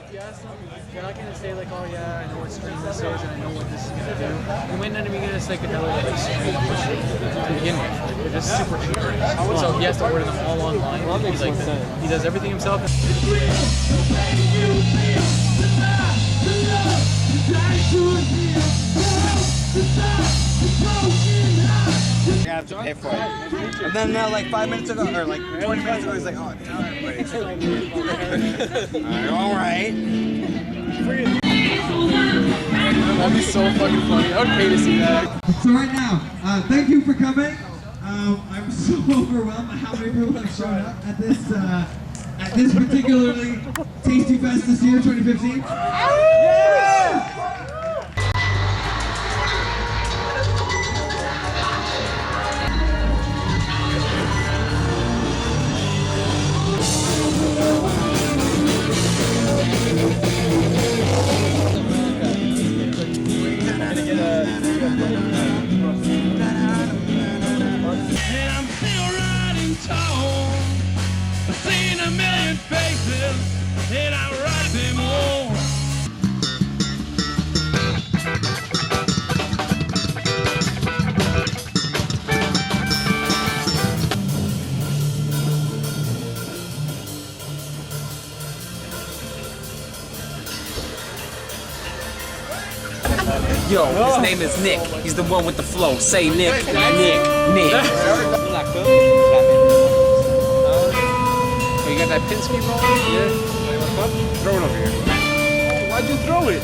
if you ask them, they're not gonna say like, oh yeah, I know what string this is and I know what this is gonna do. You might not even get a psychedelic like string to begin with. Like, they're just super cheap. So he has to order them all online. He's like, he does everything himself. You have to pay for it. And then like 5 minutes ago, or like 20 minutes ago, he's like, oh, tell everybody. Alright. That'd be so fucking funny. I would pay to see that. So right now, thank you for coming. I'm so overwhelmed by how many people have shown up at this particularly tasty fest this year, 2015. Yeah! And I write them all. Yo, his name is Nick. He's the one with the flow. Say Nick. Nick. You got that Pinsky roll? Yeah. Throw it over here. Why'd you throw it?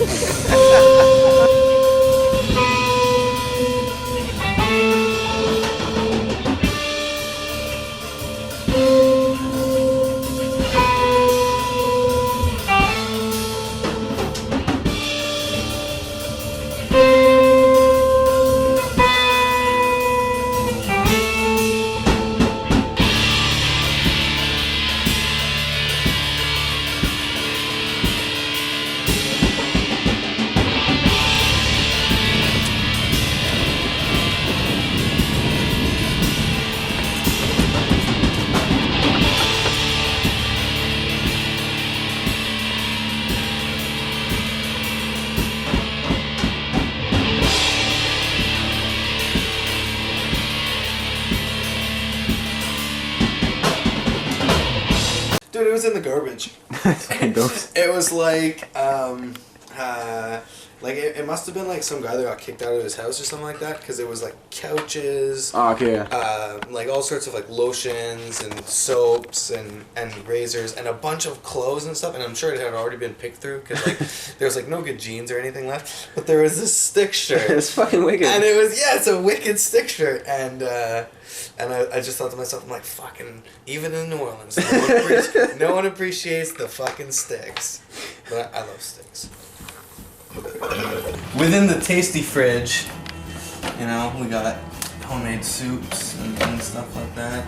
Dude, it was in the garbage. It was like, it must have been like some guy that got kicked out of his house or something like that, because it was like couches, like all sorts of like lotions and soaps and razors and a bunch of clothes and stuff, and I'm sure it had already been picked through, because like there was like no good jeans or anything left, but there was this stick shirt. It's fucking wicked. And it was, yeah, it's a wicked stick shirt, and I just thought to myself, I'm like, fucking, even in New Orleans, no one appreciates the fucking sticks. But I love sticks. Within the tasty fridge, you know, we got homemade soups and stuff like that.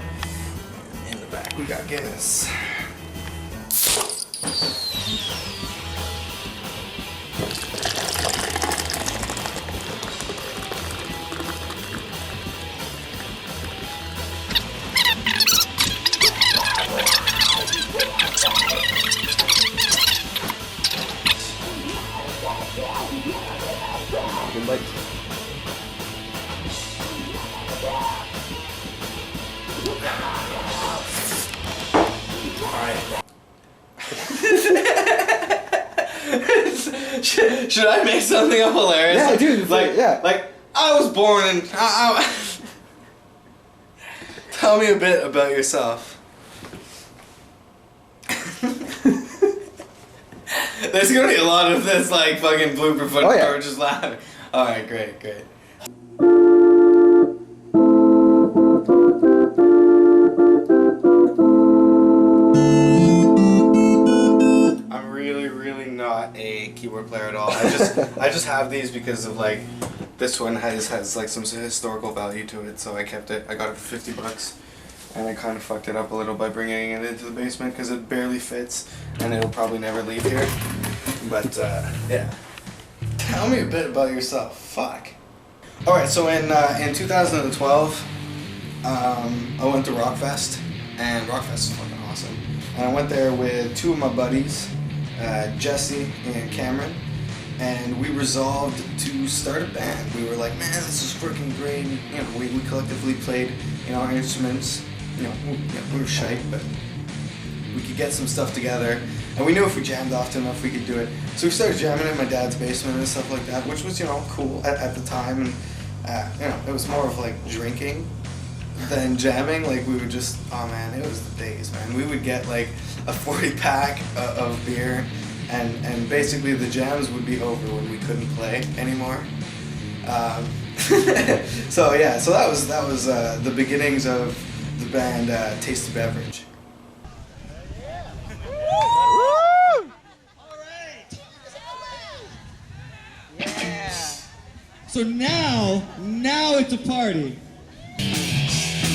In the back, we got Guinness. Good light. Alright. Should I make something up hilarious? Yeah, dude. Like, I was born in... Tell me a bit about yourself. There's gonna be a lot of this, like, fucking blooper footage where we're just laughing. Alright, great. I'm really not a keyboard player at all. I just have these because of, like, this one has like some historical value to it, so I kept it. I got it for $50. And I kind of fucked it up a little by bringing it into the basement because it barely fits and it'll probably never leave here. But yeah. Tell me a bit about yourself. Fuck. Alright, so in 2012, I went to Rockfest, and Rockfest is fucking awesome. And I went there with two of my buddies, Jesse and Cameron, and we resolved to start a band. We were like, man, this is freaking great. And, you know, we collectively played, you know, our instruments. You know, we were shite, but we could get some stuff together. And we knew if we jammed often enough, we could do it. So we started jamming in my dad's basement and stuff like that, which was, you know, cool at the time. And, you know, it was more of like drinking than jamming. Like, we would just, oh man, it was the days, man. We would get like a 40-pack of beer, and basically the jams would be over when we couldn't play anymore. So yeah, so that was the beginnings of the band Tasty Beverage. So now it's a party.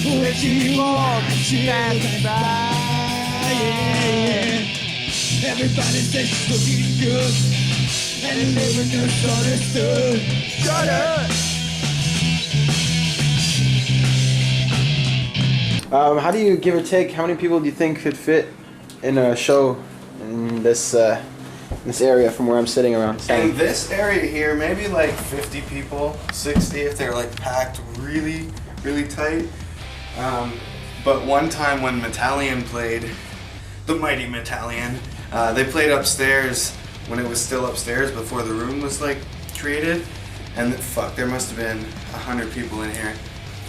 When she walks, she stands by, yeah. Everybody says she's looking good, and they were misunderstood. Shut up! How do you, give or take, how many people do you think could fit in a show in this area from where I'm sitting around? In this area here, maybe like 50 people, 60 if they're like packed really, really tight. But one time when Metallian played, the mighty Metallian, they played upstairs when it was still upstairs before the room was like created, and fuck, there must have been 100 people in here.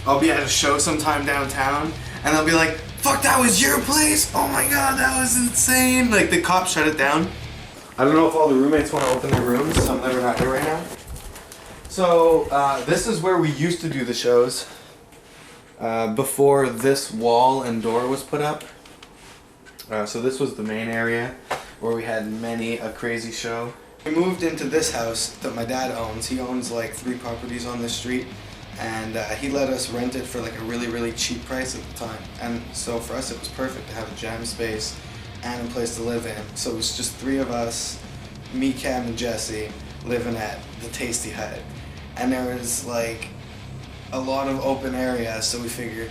I'll be at a show sometime downtown, and they'll be like, fuck, that was your place? Oh my god, that was insane. Like, the cops shut it down. I don't know if all the roommates want to open their rooms. Some of them are not here right now. So, this is where we used to do the shows before this wall and door was put up. So this was the main area where we had many a crazy show. We moved into this house that my dad owns. He owns like 3 properties on this street, and he let us rent it for like a really, really cheap price at the time. And so for us it was perfect to have a jam space and a place to live in. So it was just 3 of us, me, Cam, and Jesse, living at the Tasty Hut. And there was like a lot of open area, so we figured,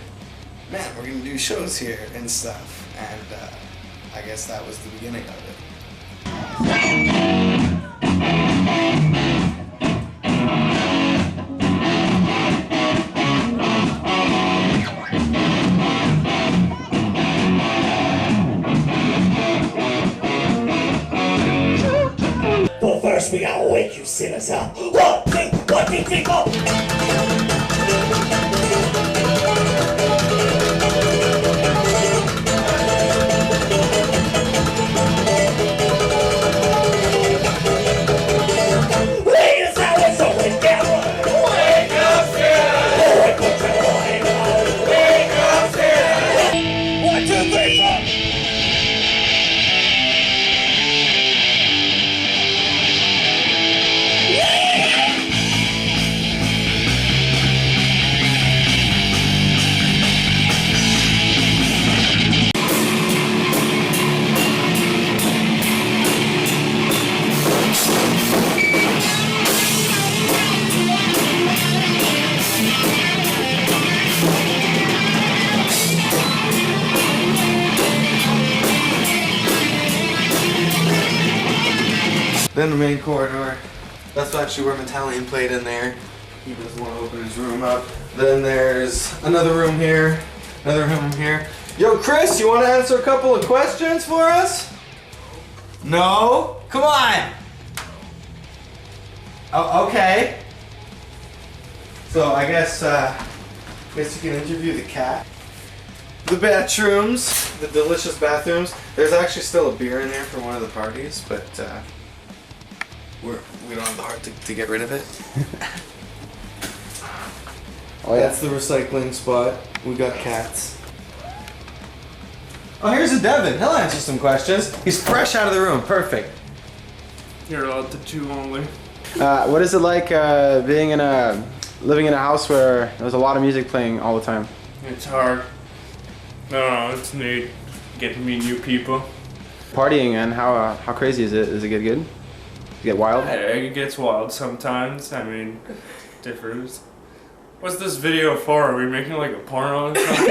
man, we're gonna do shows here and stuff. And I guess that was the beginning of it. But first we gotta wake you sinners up. 1, 2, 1, 2, 3, go! Ladies, I was only down. Wake up, Sarah! Wake up, Sarah! 1, 2, 3, 4! Then the main corridor. That's actually where Metallian played in there. He doesn't want to open his room up. Then there's another room here, another room here. Yo, Chris, you want to answer a couple of questions for us? No? Come on! Oh, okay. So I guess you can interview the cat. The bathrooms, the delicious bathrooms. There's actually still a beer in there from one of the parties, but we don't have the heart to get rid of it. Oh yeah. That's the recycling spot. We got cats. Oh, here's a Devin. He'll answer some questions. He's fresh out of the room. Perfect. You're allowed to chew only. What is it like living in a house where there's a lot of music playing all the time? It's hard. No, it's neat. Getting to meet new people. Partying, and how crazy is it? Does it get good? Does it get wild? It gets wild sometimes. I mean, differs. What's this video for? Are we making like a porno or something?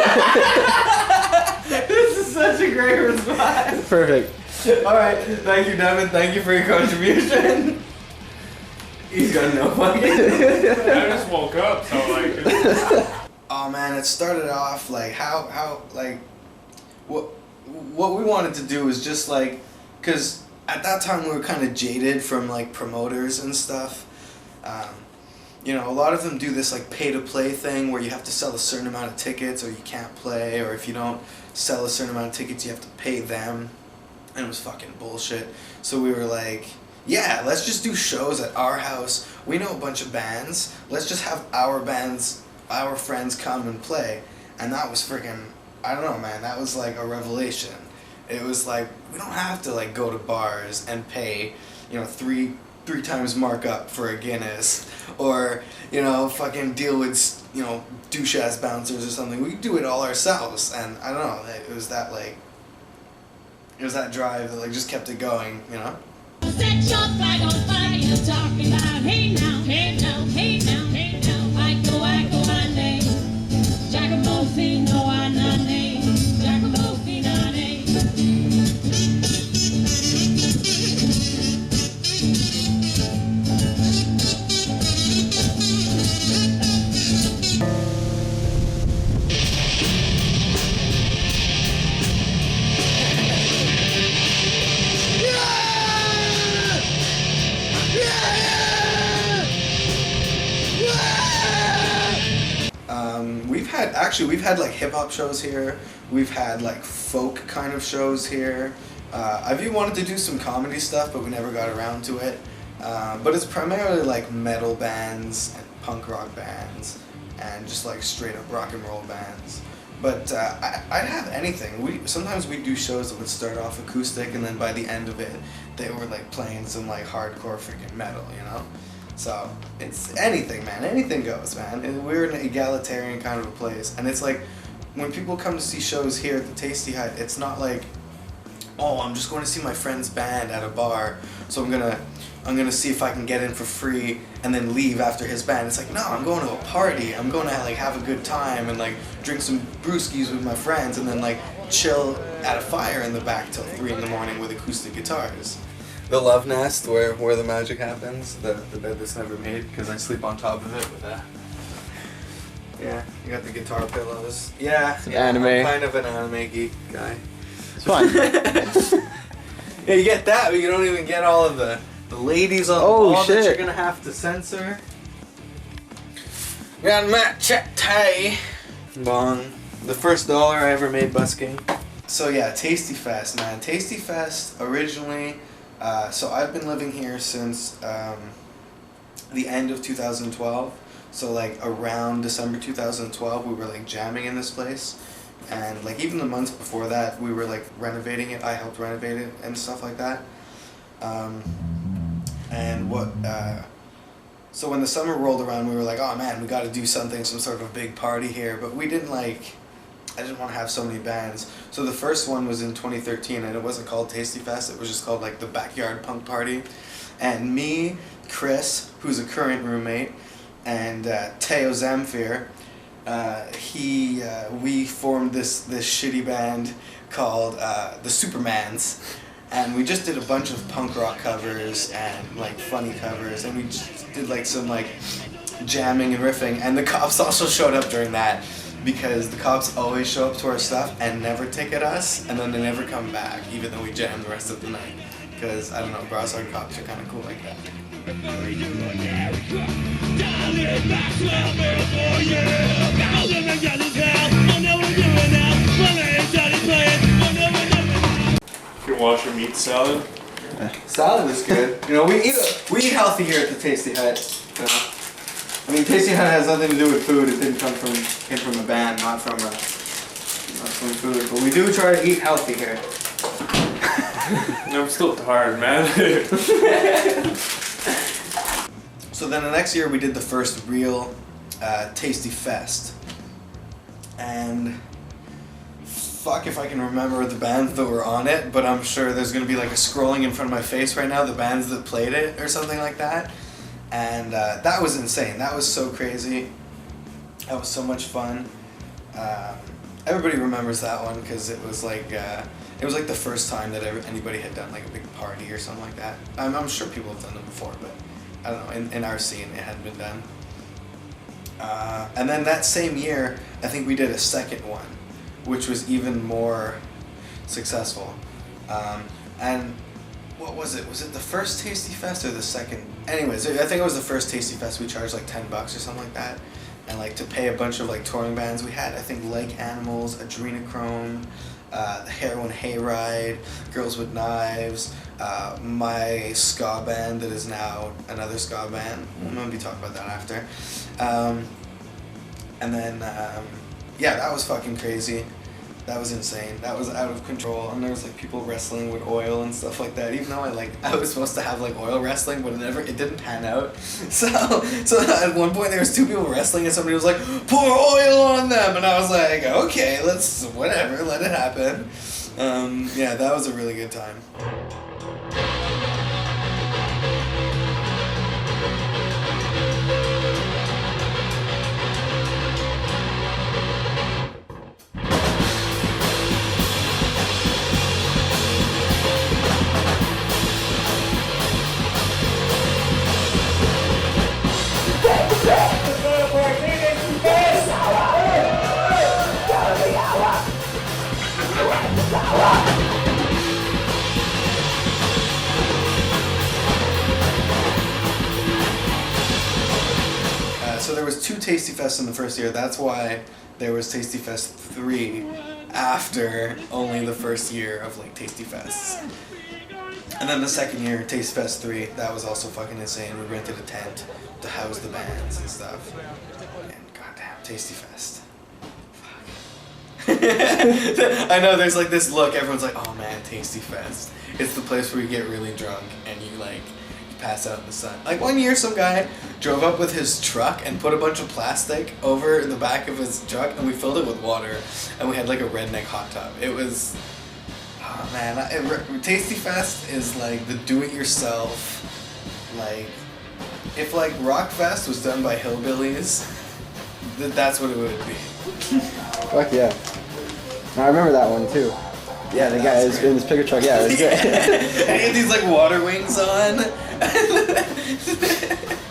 This is such a great response. Perfect. Alright, thank you, Devin. Thank you for your contribution. He's got no fucking. I just woke up, so like. Oh man, it started off like what we wanted to do was just like, cause at that time we were kind of jaded from like promoters and stuff. You know, a lot of them do this like pay to play thing where you have to sell a certain amount of tickets or you can't play, or if you don't sell a certain amount of tickets you have to pay them, and it was fucking bullshit. So we were like, yeah, let's just do shows at our house. We know a bunch of bands. Let's just have our bands, our friends come and play. And that was freaking, I don't know, man, that was like a revelation. It was like, we don't have to like go to bars and pay, you know, three times markup for a Guinness, or, you know, fucking deal with, you know, douche ass bouncers or something. We do it all ourselves. And I don't know, it was that like, it was that drive that like just kept it going, you know? Set your flag on fire, you're talking about hey now, hey now, hey now, hey now. I go, my name. Jacobo, no, I not name. Jacobo, I name. We've had like hip hop shows here. We've had like folk kind of shows here. I've wanted to do some comedy stuff, but we never got around to it. But it's primarily like metal bands and punk rock bands and just like straight up rock and roll bands. But I'd have anything. Sometimes we'd do shows that would start off acoustic, and then by the end of it, they were like playing some like hardcore freaking metal, you know? So it's anything, man. Anything goes, man. And we're an egalitarian kind of a place, and it's like when people come to see shows here at the Tasty Hut, it's not like, oh, I'm just going to see my friend's band at a bar, so I'm gonna see if I can get in for free and then leave after his band. It's like, no, I'm going to a party. I'm going to like have a good time and like drink some brewskis with my friends and then like chill at a fire in the back till 3 in the morning with acoustic guitars. The love nest where the magic happens, the bed that's never made, because I sleep on top of it with yeah, you got the guitar pillows. Yeah, Anime. I'm kind of an anime geek guy. It's fun. Yeah, you get that, but you don't even get all of the ladies on the wall that you're gonna have to censor. We got Matt Tay Bong, the first dollar I ever made busking. So yeah, Tasty Fest, man. Tasty Fest originally. So I've been living here since the end of 2012. So like around December 2012, we were like jamming in this place, and like even the months before that, we were like renovating it. I helped renovate it and stuff like that. So when the summer rolled around, we were like, oh man, we got to do something, some sort of a big party here. But we didn't like. I didn't want to have so many bands. So the first one was in 2013, and it wasn't called Tasty Fest. It was just called like the Backyard Punk Party. And me, Chris, who's a current roommate, and Teo Zamfir, we formed this shitty band called the Supermans. And we just did a bunch of punk rock covers and like funny covers, and we just did like some like jamming and riffing. And the cops also showed up during that, because the cops always show up to our stuff and never ticket us, and then they never come back, even though we jam the rest of the night. Because, I don't know, Broadsword cops are kind of cool like that. You wash your meat salad? Salad is good. You know, we eat healthy here at the Tasty Hut. You know? I mean, Tasty Hut has nothing to do with food. It didn't came from a band, not from food. But we do try to eat healthy here. I'm still tired, man. So then the next year we did the first real Tasty Fest, and fuck if I can remember the bands that were on it, but I'm sure there's gonna be like a scrolling in front of my face right now, the bands that played it or something like that. And that was insane. That was so crazy. That was so much fun. Everybody remembers that one because it was like, it it was like the first time that anybody had done like a big party or something like that. I'm sure people have done them before, but I don't know, in our scene it hadn't been done. And then that same year, I think we did a second one, which was even more successful. And what was it? Was it the first Tasty Fest or the second? Anyways, I think it was the first Tasty Fest. We charged like $10 or something like that. And like to pay a bunch of like touring bands, we had I think Leg Animals, Adrenochrome, the Heroin Hayride, Girls with Knives, my ska band that is now another ska band. I'm gonna be talking about that after. And then yeah, that was fucking crazy. That was insane. That was out of control. And there was like people wrestling with oil and stuff like that. Even though I was supposed to have like oil wrestling, but it didn't pan out. So at one point there was 2 people wrestling and somebody was like, pour oil on them, and I was like, okay, let's whatever, let it happen. Yeah, that was a really good time. So there was 2 Tasty Fests in the first year. That's why there was Tasty Fest 3 after only the first year of like Tasty Fests. And then the second year, Tasty Fest 3, that was also fucking insane. We rented a tent to house the bands and stuff. And goddamn, Tasty Fest. Fuck. I know there's like this look, everyone's like, oh man, Tasty Fest. It's the place where you get really drunk and you like pass out in the sun. Like one year some guy drove up with his truck and put a bunch of plastic over the back of his truck and we filled it with water and we had like a redneck hot tub. It was, oh man, Tasty Fest is like the do-it-yourself, like, if like Rockfest was done by hillbillies, that's what it would be. Fuck yeah. I remember that one too. Yeah, the guy is in this pickup truck. Yeah, it was great. And he had these like water wings on.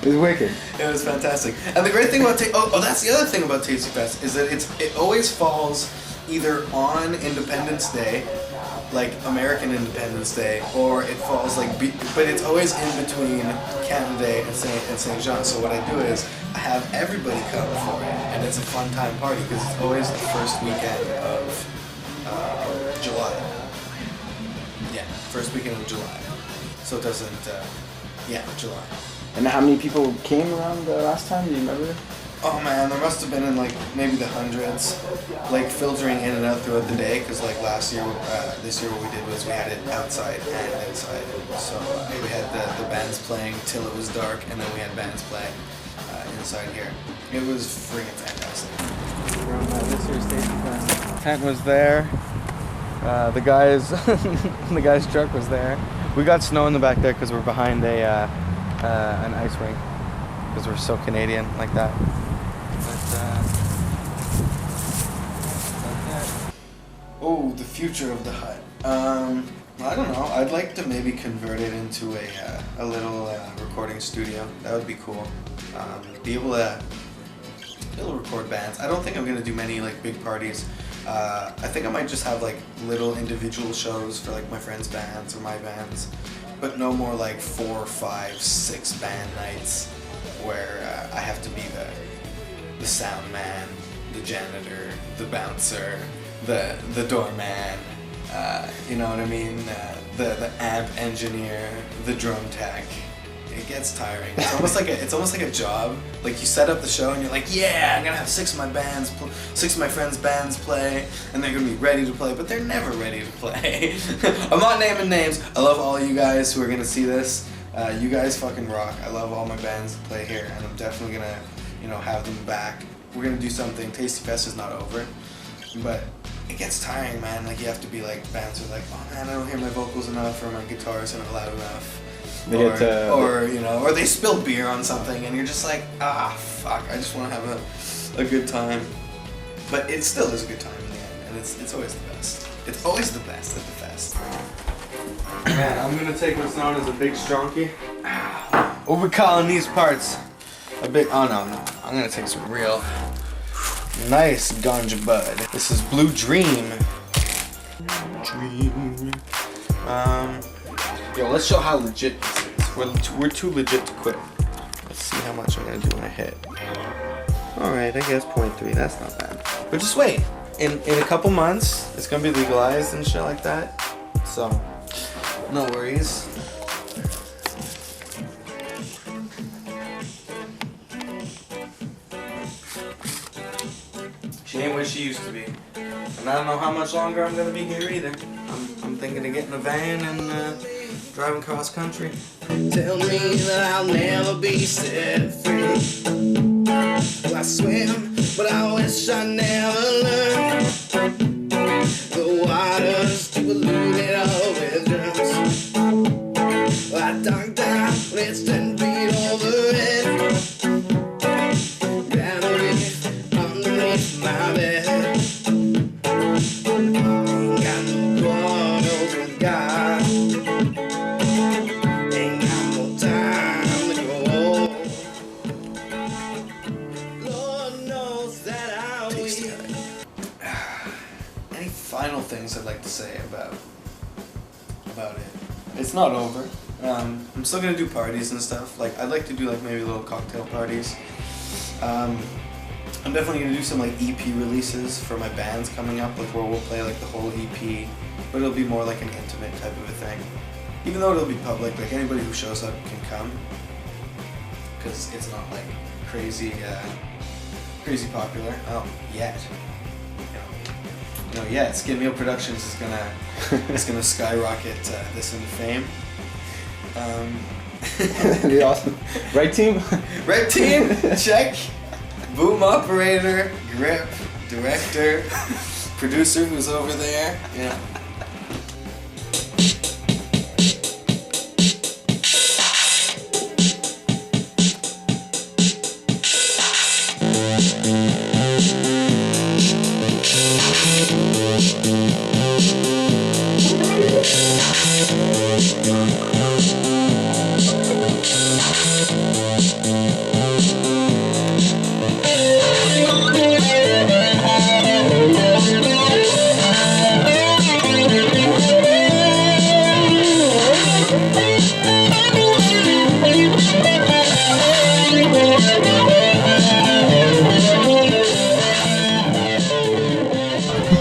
It was wicked. It was fantastic. And the great thing about that's the other thing about Tasty Fest is that it always falls either on Independence Day, like American Independence Day, or it falls like but it's always in between Canada Day and St. Jean. So what I do is I have everybody come for it, and it's a fun time party because it's always the first weekend of July. Yeah, first weekend of July. So it doesn't, yeah, July. And how many people came around the last time? Do you remember? Oh man, there must have been in like maybe the hundreds, like filtering in and out throughout the day. Because like last year, this year what we did was we had it outside and inside. So we had the bands playing till it was dark, and then we had bands playing inside here. It was freaking fantastic. From this year's Tasty Fest. Tent was there. The guy's truck was there. We got snow in the back there because we're behind an ice rink because we're so Canadian like that. Oh, the future of the hut. I don't know. I'd like to maybe convert it into a little recording studio. That would be cool. Be able to record bands. I don't think I'm gonna do many like big parties. I think I might just have like little individual shows for like my friends' bands or my bands, but no more like 4, 5, 6 band nights where I have to be the sound man, the janitor, the bouncer, the doorman, you know what I mean? The amp engineer, the drum tech. It gets tiring. It's almost like a job. Like you set up the show and you're like, yeah, I'm gonna have 6 of my friends' bands play, and they're gonna be ready to play, but they're never ready to play. I'm not naming names. I love all you guys who are gonna see this. You guys fucking rock. I love all my bands that play here, and I'm definitely gonna, have them back. We're gonna do something. Tasty Fest is not over, but it gets tiring, man. Like you have to be like, bands are like, oh man, I don't hear my vocals enough, or my guitars aren't loud enough. Or they spill beer on something and you're just like, fuck, I just want to have a good time. But it still is a good time in the end, and it's always the best. It's always the best at the fest. Man, I'm gonna take what's known as a big stronky. What we calling these parts? A big, oh no, I'm gonna take some real nice ganja bud. This is Blue Dream. Yo, let's show how legit this is. We're too legit to quit. Let's see how much I'm gonna do when I hit. Alright, I guess 0.3, that's not bad. But just wait. In a couple months, it's gonna be legalized and shit like that. So, no worries. She ain't what she used to be. And I don't know how much longer I'm gonna be here either. I'm thinking of getting a van and driving cross country. Tell me that I'll never be set free. Well, I swim, but I wish I never learned. The water's too polluted all with germs. Well, I dug down when it's 10 feet over it. Gravity underneath my bed. Ain't got no quarrels with God. Ain't got no time to go. Lord knows that I will. Any final things I'd like to say about it? It's not over. I'm still gonna do parties and stuff. Like I'd like to do like maybe little cocktail parties. I'm definitely gonna do some like EP releases for my bands coming up, like where we'll play like the whole EP, but it'll be more like an intimate type of a thing. Even though it'll be public, like anybody who shows up can come, because it's not like crazy popular yet. Yeah, Skin Meal Productions is gonna skyrocket this into fame. That'd be awesome. Right team? Red team, check. Boom operator, grip, director, producer who's over there. Yeah.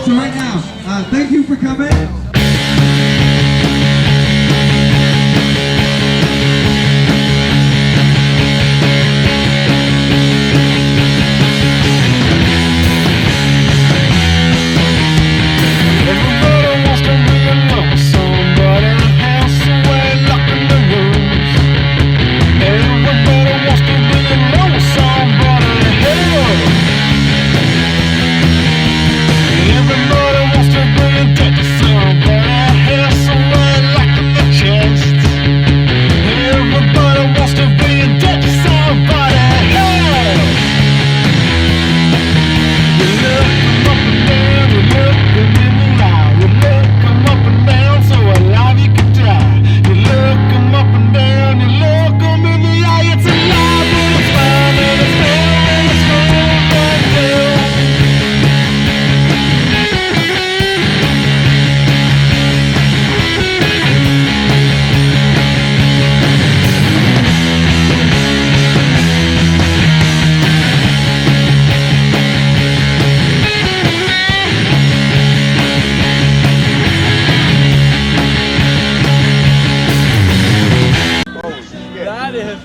So right now, thank you for coming.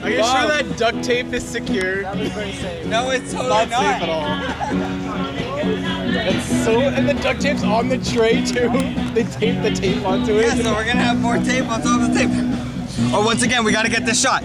Are you sure that duct tape is secured? No, it's totally not safe at all. It's so, and the duct tape's on the tray too. They tape the tape onto it. Yeah, so we're gonna have more tape on top of the tape. Oh, once again, we gotta get this shot.